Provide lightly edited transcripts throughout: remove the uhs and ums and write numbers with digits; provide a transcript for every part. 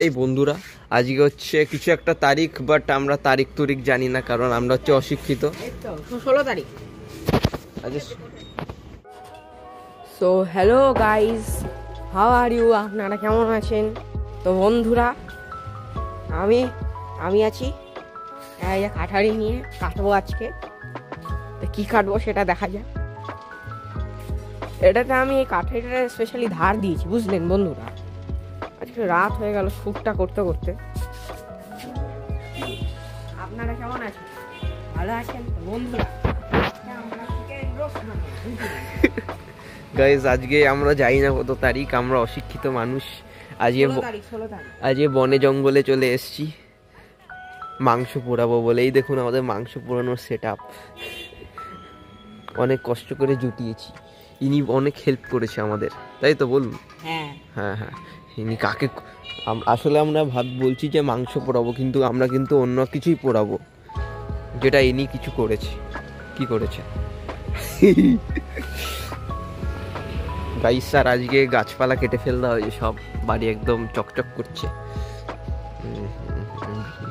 এই বন্ধুরা আজকে হচ্ছে কিছু একটা তারিখ, বাট আমরা তারিখ জানি না, কারণ আমরা হচ্ছে অশিক্ষিত। 16 তারিখ। So hello guys, how are you? আপনারা কেমন আছেন? তো বন্ধুরা, আমি আছি কাঠারি নিয়ে কাটবো আজকে। তো কী কাটবো সেটা দেখা যাক। এটাতে আমি এই কাঠারিটা স্পেশালি ধার দিয়েছি, বুঝলেন বন্ধুরা। আজকে রাত হয়ে গেল শ্যুটটা করতে করতে। আপনারা কেমন আছেন? ভালো আছেন তো বন্ধুরা? গাইজ আজকে আমরা জানি না কত তারিখ, আমরা অশিক্ষিত মানুষ। আজকে বনে জঙ্গলে চলে এসেছি মাংস পোড়াবো বলে। এই দেখুন আমাদের মাংস পোড়ানোর সেট আপ, অনেক কষ্ট করে জুটিয়েছি। ইনি অনেক হেল্প করেছে আমাদের, তাই তো বলুন? হ্যাঁ হ্যাঁ হ্যাঁ। ইনি কাকে আসলে আমরা বলছি যে মাংস পোড়াবো, কিন্তু আমরা কিন্তু অন্য কিছুই পোড়াবো, যেটা ইনি কিছু করেছে। কি করেছে গাইস? স্যার আজকে গাছপালা কেটে ফেলতে হয়েছে, সব বাড়ি একদম চকচক করছে।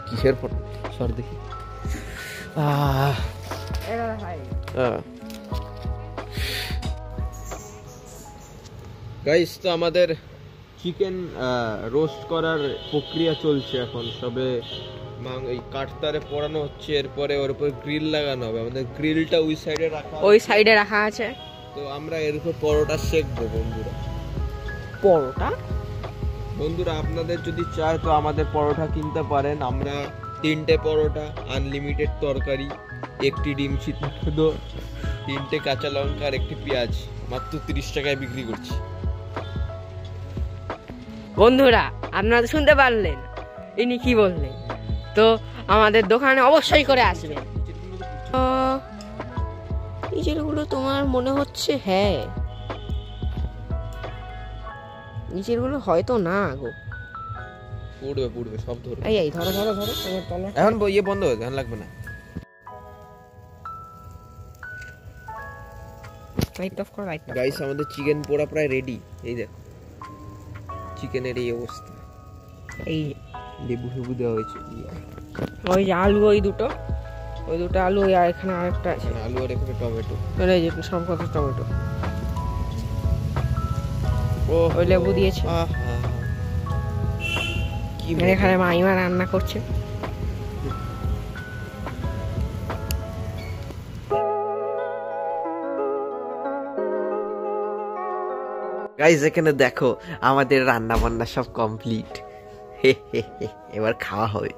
কিসের ফটো সর দেখি। গাইস তো আমাদের চিকেন রোস্ট করার প্রক্রিয়া চলছে এখন। সবে এই কাঠতারে পোড়ানো হচ্ছে, এরপরে ওর উপর গ্রিল লাগানো হবে। আমাদের গ্রিলটা ওই সাইডে রাখা আছে। তো আমরা এর উপর পরোটা সেকবো বন্ধুরা। বন্ধুরা আপনাদের যদি চায় তো আমাদের পরোটা কিনতে পারেন। আমরা 3টে পরোটা, আনলিমিটেড তরকারি, 1টি ডিম সিদ্ধ, 3টে কাঁচা লঙ্কা আর 1টি পেঁয়াজ মাত্র 30 টাকায় বিক্রি করছি। বন্ধুরা আপনারা শুনতে পারলেন ইনি কি বললেন। তো আমাদের দোকানে অবশ্যই করে আসবেন। নিচেরগুলো তোমার মনে হচ্ছে? হ্যাঁ, নিচেরগুলো হয়তো না গো। পড়বে সব ধরো। এই ধরো এখন ইয়ে বন্ধ হয়ে ধ্যান লাগবে না। গাইস আমাদের চিকেন পোড়া প্রায় রেডি। এই দেখো চিকেনের এই অবস্থা। এই লেবু ফেবু দেওয়া হয়েছে। ওই যে আলু, ওই দুটো আলু, আর এখানে আরেকটা আছে আলু, আর এখানে টমেটো। এই যে সব কত টমেটো। ও ওই লেবু দিয়েছে। কি এখানে মাইমা রান্না করছে। গাইস এখানে দেখো আমাদের রান্না বান্না সব কমপ্লিট। এবার খাওয়া হবে।